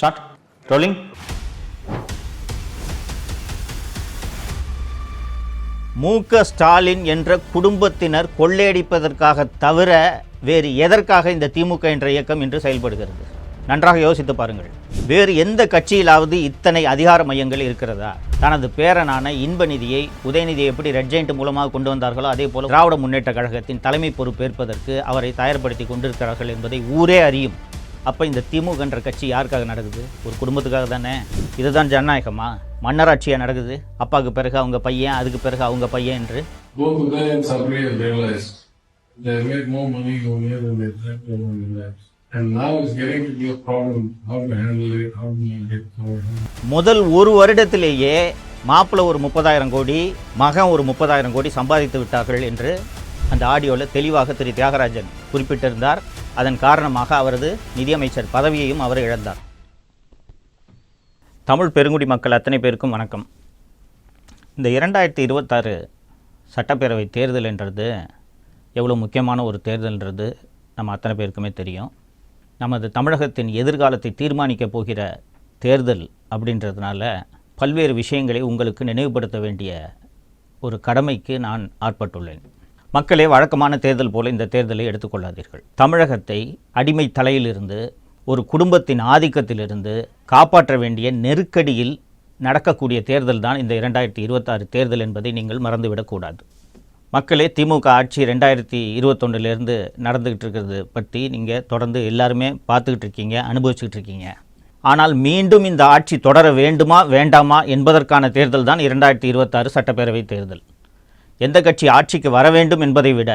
Start. Rolling. மு.க. ஸ்டாலின் என்ற குடும்பத்தினர் கொள்ளையடிப்பதற்காக தவிர வேறு எதற்காக இந்த திமுக என்ற இயக்கம் இன்று செயல்படுகிறது? நன்றாக யோசித்து பாருங்கள். வேறு எந்த கட்சியிலாவது இத்தனை அதிகார மையங்கள் இருக்கிறதா? தனது பேரனான இன்பநிதியை, உதயநிதியை எப்படி ரெட் ஜெயண்ட் மூலமாக கொண்டு வந்தார்களோ அதே போல திராவிட முன்னேற்ற கழகத்தின் தலைமை பொறுப்பேற்பதற்கு அவரை தயார்படுத்தி கொண்டிருக்கிறார்கள் என்பதை ஊரே அறியும். அப்போ இந்த திமுக என்ற கட்சி யாருக்காக நடக்குது? ஒரு குடும்பத்துக்காக தானே. இதுதான் ஜனநாயகமா? மன்னராட்சியாக நடக்குது. அப்பாவுக்கு பிறகு அவங்க பையன், அதுக்கு பிறகு அவங்க பையன் என்று. முதல் ஒரு வருடத்திலேயே மாப்பிள்ளை ஒரு 30,000 கோடி, மகன் ஒரு 30,000 கோடி சம்பாதித்து விட்டார்கள் என்று அந்த ஆடியோவில் தெளிவாக திரு தியாகராஜன் குறிப்பிட்டிருந்தார். அதன் காரணமாக அவரது நிதியமைச்சர் பதவியையும் அவர் இழந்தார். தமிழ் பெருங்குடி மக்கள் அத்தனை பேருக்கும் வணக்கம். இந்த 2026 சட்டப்பேரவை தேர்தல் என்றது எவ்வளோ முக்கியமான ஒரு தேர்தல்ன்றது நம்ம அத்தனை பேருக்குமே தெரியும். நமது தமிழகத்தின் எதிர்காலத்தை தீர்மானிக்கப் போகிற தேர்தல் அப்படின்றதுனால பல்வேறு விஷயங்களை உங்களுக்கு நினைவுபடுத்த வேண்டிய ஒரு கடமைக்கு நான் ஆட்பட்டுள்ளேன். மக்களே, வழக்கமான தேர்தல் போல இந்த தேர்தலை எடுத்துக்கொள்ளாதீர்கள். தமிழகத்தை அடிமை தலையிலிருந்து, ஒரு குடும்பத்தின் ஆதிக்கத்திலிருந்து காப்பாற்ற வேண்டிய நெருக்கடியில் நடக்கக்கூடிய தேர்தல் தான் இந்த 2026 தேர்தல் என்பதை நீங்கள் மறந்துவிடக்கூடாது. மக்களே, திமுக ஆட்சி 2021 நடந்துக்கிட்டு இருக்கிறது பற்றி நீங்கள் தொடர்ந்து எல்லாருமே பார்த்துக்கிட்டு இருக்கீங்க, அனுபவிச்சுக்கிட்டு இருக்கீங்க. ஆனால் மீண்டும் இந்த ஆட்சி தொடர வேண்டுமா வேண்டாமா என்பதற்கான தேர்தல் தான் 2026 சட்டப்பேரவை தேர்தல். எந்த கட்சி ஆட்சிக்கு வர வேண்டும் என்பதை விட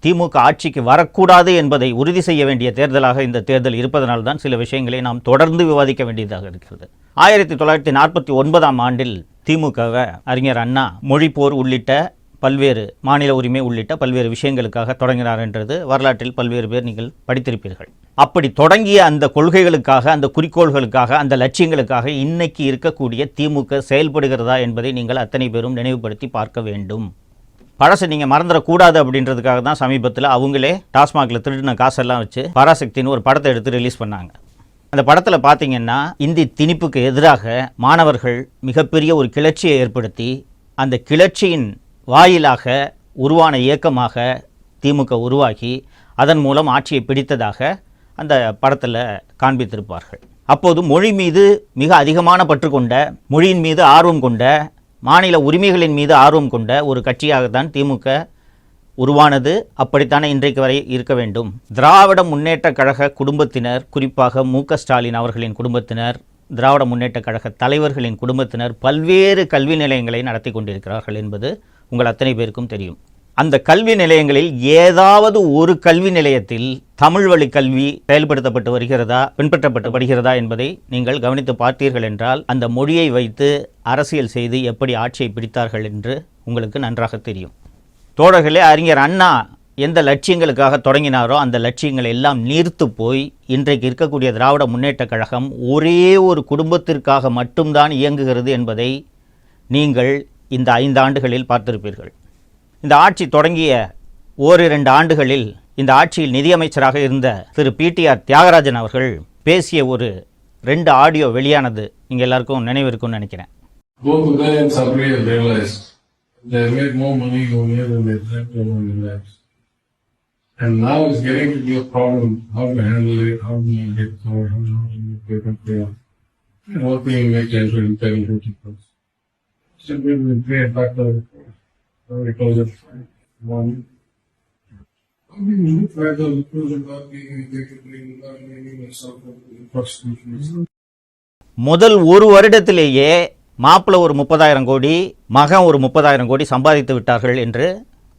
திமுக ஆட்சிக்கு வரக்கூடாது என்பதை உறுதி செய்ய வேண்டிய தேர்தலாக இந்த தேர்தல் இருப்பதனால்தான் சில விஷயங்களை நாம் தொடர்ந்து விவாதிக்க வேண்டியதாக இருக்கிறது. 1949ஆம் ஆண்டில் திமுகவை அறிஞர் அண்ணா மொழிப்போர் உள்ளிட்ட பல்வேறு மாநில உரிமை உள்ளிட்ட பல்வேறு விஷயங்களுக்காக தொடங்கினார் என்றது வரலாற்றில் பல்வேறு பேர் நீங்கள் படித்திருப்பீர்கள். அப்படி தொடங்கிய அந்த கொள்கைகளுக்காக, அந்த குறிக்கோள்களுக்காக, அந்த லட்சியங்களுக்காக இன்னைக்கு இருக்கக்கூடிய திமுக செயல்படுகிறதா என்பதை நீங்கள் அத்தனை பேரும் நினைவுபடுத்தி பார்க்க வேண்டும். பழசை நீங்கள் மறந்துடக்கூடாது அப்படின்றதுக்காக தான் சமீபத்தில் அவங்களே டாஸ்மாகில் திருடின காசெல்லாம் வச்சு பராசக்தின்னு ஒரு படத்தை எடுத்து ரிலீஸ் பண்ணாங்க. அந்த படத்தில் பார்த்தீங்கன்னா இந்தி திணிப்புக்கு எதிராக மாணவர்கள் மிகப்பெரிய ஒரு கிளர்ச்சியை ஏற்படுத்தி அந்த கிளர்ச்சியின் வாயிலாக உருவான இயக்கமாக திமுக உருவாகி அதன் மூலம் ஆட்சியை பிடித்ததாக அந்த படத்தில் காண்பித்திருப்பார்கள். அப்போது மொழி மீது மிக அதிகமான பற்று கொண்ட, மொழியின் மீது ஆர்வம் கொண்ட, மாநில உரிமைகளின் மீது ஆர்வம் கொண்ட ஒரு கட்சியாகத்தான் திமுக உருவானது. அப்படித்தானே இன்றைக்கு வரை இருக்க வேண்டும். திராவிட முன்னேற்ற கழக குடும்பத்தினர், குறிப்பாக மு.க. ஸ்டாலின் அவர்களின் குடும்பத்தினர், திராவிட முன்னேற்ற கழக தலைவர்களின் குடும்பத்தினர் பல்வேறு கல்வி நிலையங்களை நடத்தி கொண்டிருக்கிறார்கள் என்பது உங்கள் அத்தனை பேருக்கும் தெரியும். அந்த கல்வி நிலையங்களில் ஏதாவது ஒரு கல்வி நிலையத்தில் தமிழ் வழி கல்வி செயல்படுத்தப்பட்டு வருகிறதா, பின்பற்றப்பட்டு வருகிறதா என்பதை நீங்கள் கவனித்து பார்த்தீர்கள் என்றால் அந்த மொழியை வைத்து அரசியல் செய்து எப்படி ஆட்சியை பிடித்தார்கள் என்று உங்களுக்கு நன்றாக தெரியும். தோழர்களே, அறிஞர் அண்ணா எந்த லட்சியங்களுக்காக தொடங்கினாரோ அந்த லட்சியங்கள் எல்லாம் நீர்த்து போய் இன்றைக்கு இருக்கக்கூடிய திராவிட முன்னேற்ற கழகம் ஒரே ஒரு குடும்பத்திற்காக மட்டும்தான் இயங்குகிறது என்பதை நீங்கள் இந்த 5 ஆண்டுகளில் பார்த்திருப்பீர்கள். இந்த ஆட்சி தொடங்கிய 1-2 ஆண்டுகளில் இந்த ஆட்சியில் நிதியமைச்சராக இருந்த திரு PTR தியாகராஜன் அவர்கள் பேசிய ஒரு 2 ஆடியோ வெளியானது நீங்கள் எல்லாருக்கும் நினைவு இருக்கும்னு நினைக்கிறேன். And now it's getting to be a problem how to handle it, how to make it, how to make it fair. And what can you make it in 10-50%? So we will pay it back to because of one. We need to try to improve the prosecution. முதல் ஒரு வருடத்திலேயே மாப்பிள்ளை ஒரு 30,000 கோடி, மகன் ஒரு 30,000 கோடி சம்பாதித்து விட்டார்கள் என்று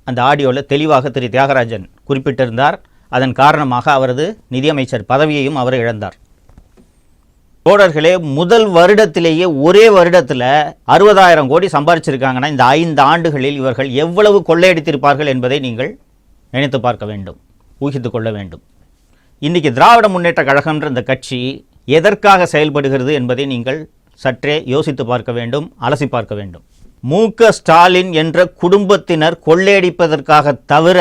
அந்த ஆடியோவில் தெளிவாக திரு தியாகராஜன் குறிப்பிட்டிருந்தார். அதன் காரணமாக அவரது நிதியமைச்சர் பதவியையும் அவர் இழந்தார். தோழர்களே, முதல் வருடத்திலேயே ஒரே வருடத்தில் 60,000 கோடி சம்பாதிச்சிருக்காங்கன்னா இந்த 5 ஆண்டுகளில் இவர்கள் எவ்வளவு கொள்ளையடித்திருப்பார்கள் என்பதை நீங்கள் நினைத்து பார்க்க வேண்டும், ஊகித்து கொள்ள வேண்டும். இன்றைக்கி திராவிட முன்னேற்ற கழகம்ன்ற இந்த கட்சி எதற்காக செயல்படுகிறது என்பதை நீங்கள் சற்றே யோசித்து பார்க்க வேண்டும், அலசி பார்க்க வேண்டும். மு.க. ஸ்டாலின் என்ற குடும்பத்தினர் கொள்ளையடிப்பதற்காக தவிர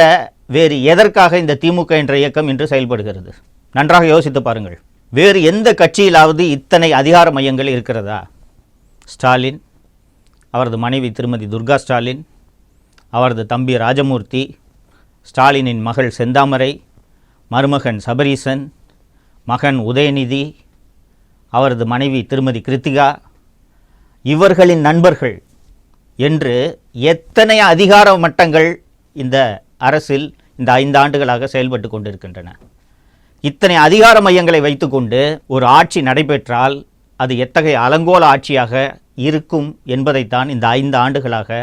வேறு எதற்காக இந்த திமுக என்ற இயக்கம் இன்று செயல்படுகிறது? நன்றாக யோசித்து பாருங்கள். வேறு எந்த கட்சியிலாவது இத்தனை அதிகார மையங்கள் இருக்கிறதா? ஸ்டாலின், அவரது மனைவி திருமதி துர்கா ஸ்டாலின், அவரது தம்பி ராஜமூர்த்தி, ஸ்டாலினின் மகள் செந்தாமரை, மருமகன் சபரீசன், மகன் உதயநிதி, அவரது மனைவி திருமதி கிருத்திகா, இவர்களின் நண்பர்கள் என்று எத்தனை அதிகார மட்டங்கள் இந்த அரசில் இந்த 5 ஆண்டுகளாக செயல்பட்டு கொண்டிருக்கின்றன. இத்தனை அதிகார மையங்களை வைத்துக்கொண்டு ஒரு ஆட்சி நடைபெற்றால் அது எத்தகைய அலங்கோல ஆட்சியாக இருக்கும் என்பதைத்தான் இந்த 5 ஆண்டுகளாக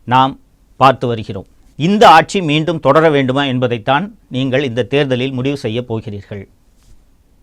நாம் பார்த்து வருகிறோம். இந்த ஆட்சி மீண்டும் தொடர வேண்டுமா என்பதைத்தான் நீங்கள் இந்த தேர்தலில் முடிவு செய்ய போகிறீர்கள்.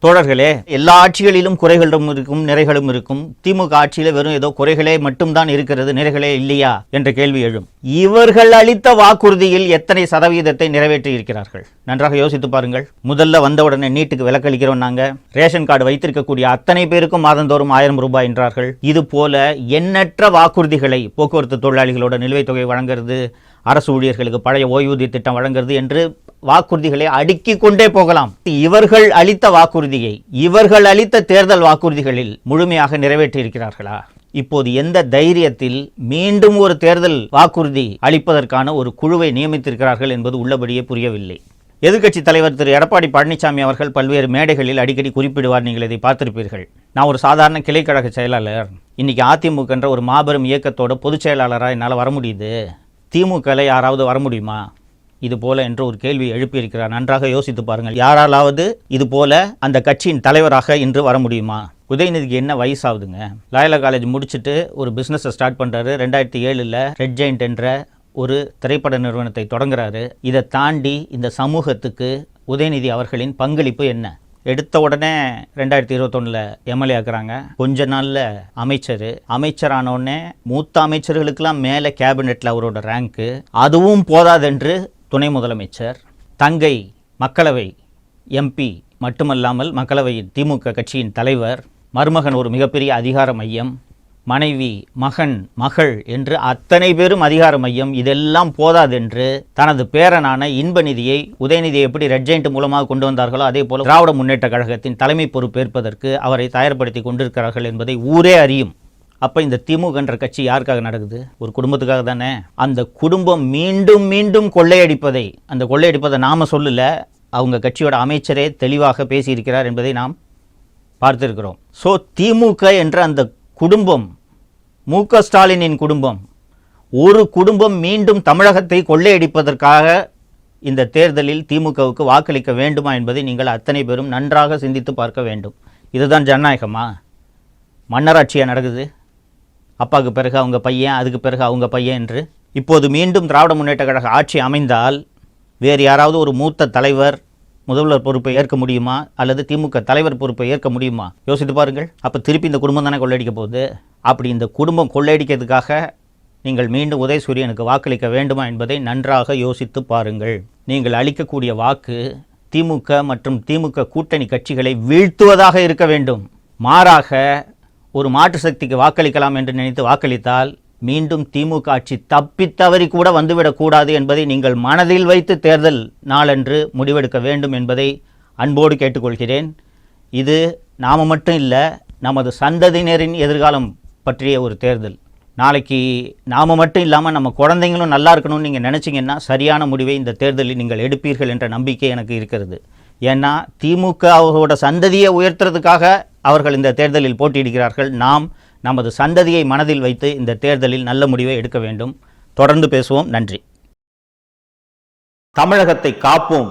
தோழர்களே, எல்லா ஆட்சிகளிலும் குறைகளும் இருக்கும், நிறைகளும் இருக்கும். திமுக ஆட்சியில் வெறும் ஏதோ குறைகளே மட்டும்தான் இருக்கிறது, நிறைகளே இல்லையா என்ற கேள்வி எழும். இவர்கள் அளித்த வாக்குறுதியில் எத்தனை சதவீதத்தை நிறைவேற்றி இருக்கிறார்கள்? நன்றாக யோசித்து பாருங்கள். முதல்ல வந்தவுடனே நீட்டுக்கு விலக்களிக்கிறோம், நாங்கள் ரேஷன் கார்டு வைத்திருக்கக்கூடிய அத்தனை பேருக்கும் மாதந்தோறும் 1000 ரூபாய் என்றார்கள். இது போல எண்ணற்ற வாக்குறுதிகளை, போக்குவரத்து தொழிலாளிகளோட நிலுவைத் தொகை வழங்குறது, அரசு ஊழியர்களுக்கு பழைய ஓய்வூதிய திட்டம் வழங்குறது என்று வாக்குறுதிகளை அடுக்கிக் கொண்டே போகலாம். இவர்கள் அளித்த வாக்குறுதியை, இவர்கள் அளித்த தேர்தல் வாக்குறுதிகளில் முழுமையாக நிறைவேற்றி இருக்கிறார்களா? இப்போது எந்த தைரியத்தில் மீண்டும் ஒரு தேர்தல் வாக்குறுதி அளிப்பதற்கான ஒரு குழுவை நியமித்திருக்கிறார்கள் என்பது உள்ளபடியே புரியவில்லை. எதிர்க்கட்சி தலைவர் திரு எடப்பாடி பழனிசாமி அவர்கள் பல்வேறு மேடைகளில் அடிக்கடி குறிப்பிடுவார், நீங்கள் இதை பார்த்திருப்பீர்கள். நான் ஒரு சாதாரண கிளைக்கழக செயலாளர், இன்னைக்கு அதிமுக என்ற ஒரு மாபெரும் இயக்கத்தோட பொதுச் செயலாளராக என்னால் வர முடியுது, திமுகவில் யாராவது வர முடியுமா இது போல என்று ஒரு கேள்வி எழுப்பியிருக்கிறார். நன்றாக யோசித்து பாருங்கள். யாராலாவது இது போல அந்த கட்சியின் தலைவராக இன்று வர முடியுமா? உதயநிதிக்கு என்ன வயசாகுதுங்க? லாயலா காலேஜ் முடிச்சுட்டு ஒரு பிஸ்னஸை ஸ்டார்ட் பண்ணுறாரு. 2007 ரெட் ஜெயண்ட் என்ற ஒரு திரைப்பட நிறுவனத்தை தொடங்குறாரு. இதை தாண்டி இந்த சமூகத்துக்கு உதயநிதி அவர்களின் பங்களிப்பு என்ன? எடுத்த உடனே 2021 எம்எல்ஏ ஆக்குறாங்க. கொஞ்ச நாளில் அமைச்சரானோடனே மூத்த அமைச்சர்களுக்கெல்லாம் மேலே கேபினெட்டில் அவரோட ரேங்க்கு. அதுவும் போதாதென்று துணை முதலமைச்சர், தங்கை மக்களவை எம்பி மட்டுமல்லாமல் மக்களவையின் திமுக கட்சியின் தலைவர், மருமகன் ஒரு மிகப்பெரிய அதிகார மையம், மனைவி, மகன், மகள் என்று அத்தனை பேரும் அதிகார மையம். இதெல்லாம் போதாதென்று தனது பேரனான இன்பநிதியை, உதயநிதியை எப்படி ரெட் ஜெயண்ட் மூலமாக கொண்டு வந்தார்களோ அதே போல திராவிட முன்னேற்ற கழகத்தின் தலைமை பொறுப்பேற்பதற்கு அவரை தயார்படுத்தி கொண்டிருக்கிறார்கள் என்பதை ஊரே அறியும். அப்போ இந்த திமுக என்ற கட்சி யாருக்காக நடக்குது? ஒரு குடும்பத்துக்காக தானே. அந்த குடும்பம் மீண்டும் மீண்டும் கொள்ளையடிப்பதை, அந்த கொள்ளையடிப்பதை நாம் சொல்லல, அவங்க கட்சியோட அமைச்சரே தெளிவாக பேசியிருக்கிறார் என்பதை நாம் பார்த்திருக்கிறோம். ஸோ திமுக என்ற அந்த குடும்பம், மு.க. ஸ்டாலினின் குடும்பம், ஒரு குடும்பம் மீண்டும் தமிழகத்தை கொள்ளையடிப்பதற்காக இந்த தேர்தலில் திமுகவுக்கு வாக்களிக்க வேண்டுமா என்பதை நீங்கள் அத்தனை பேரும் நன்றாக சிந்தித்து பார்க்க வேண்டும். இதுதான் ஜனநாயகமா? மன்னராட்சியாக நடக்குது. அப்பாவுக்கு பிறகு அவங்க பையன், அதுக்கு பிறகு அவங்க பையன் என்று. இப்போது மீண்டும் திராவிட முன்னேற்ற கழக ஆட்சி அமைந்தால் வேறு யாராவது ஒரு மூத்த தலைவர் முதல்வர் பொறுப்பை ஏற்க முடியுமா? அல்லது திமுக தலைவர் பொறுப்பை ஏற்க முடியுமா? யோசித்து பாருங்கள். அப்போ திருப்பி இந்த குடும்பம் தானே கொள்ளையடிக்க போகுது. அப்படி இந்த குடும்பம் கொள்ளையடிக்கிறதுக்காக நீங்கள் மீண்டும் உதயசூரியனுக்கு வாக்களிக்க வேண்டுமா என்பதை நன்றாக யோசித்து பாருங்கள். நீங்கள் அளிக்கக்கூடிய வாக்கு திமுக மற்றும் திமுக கூட்டணி கட்சிகளை வீழ்த்துவதாக இருக்க வேண்டும். மாறாக ஒரு மாற்று சக்திக்கு வாக்களிக்கலாம் என்று நினைத்து வாக்களித்தால் மீண்டும் திமுக ஆட்சி தப்பித்தவறி கூட வந்துவிடக்கூடாது என்பதை நீங்கள் மனதில் வைத்து தேர்தல் நாளன்று முடிவெடுக்க வேண்டும் என்பதை அன்போடு கேட்டுக்கொள்கிறேன். இது நாம் மட்டும் இல்லை, நமது சந்ததியினரின் எதிர்காலம் பற்றிய ஒரு தேர்தல். நாளைக்கு நாம் மட்டும் இல்லாமல் நம்ம குழந்தைங்களும் நல்லா இருக்கணும்னு நீங்கள் நினச்சிங்கன்னா சரியான முடிவை இந்த தேர்தலில் நீங்கள் எடுப்பீர்கள் என்ற நம்பிக்கை எனக்கு இருக்கிறது. ஏன்னா திமுக அவரோட சந்ததியை உயர்த்துறதுக்காக அவர்கள் இந்த தேர்தலில் போட்டியிடுகிறார்கள். நாம் நமது சந்ததியை மனதில் வைத்து இந்த தேர்தலில் நல்ல முடிவை எடுக்க வேண்டும். தொடர்ந்து பேசுவோம். நன்றி. தமிழகத்தை காப்போம்.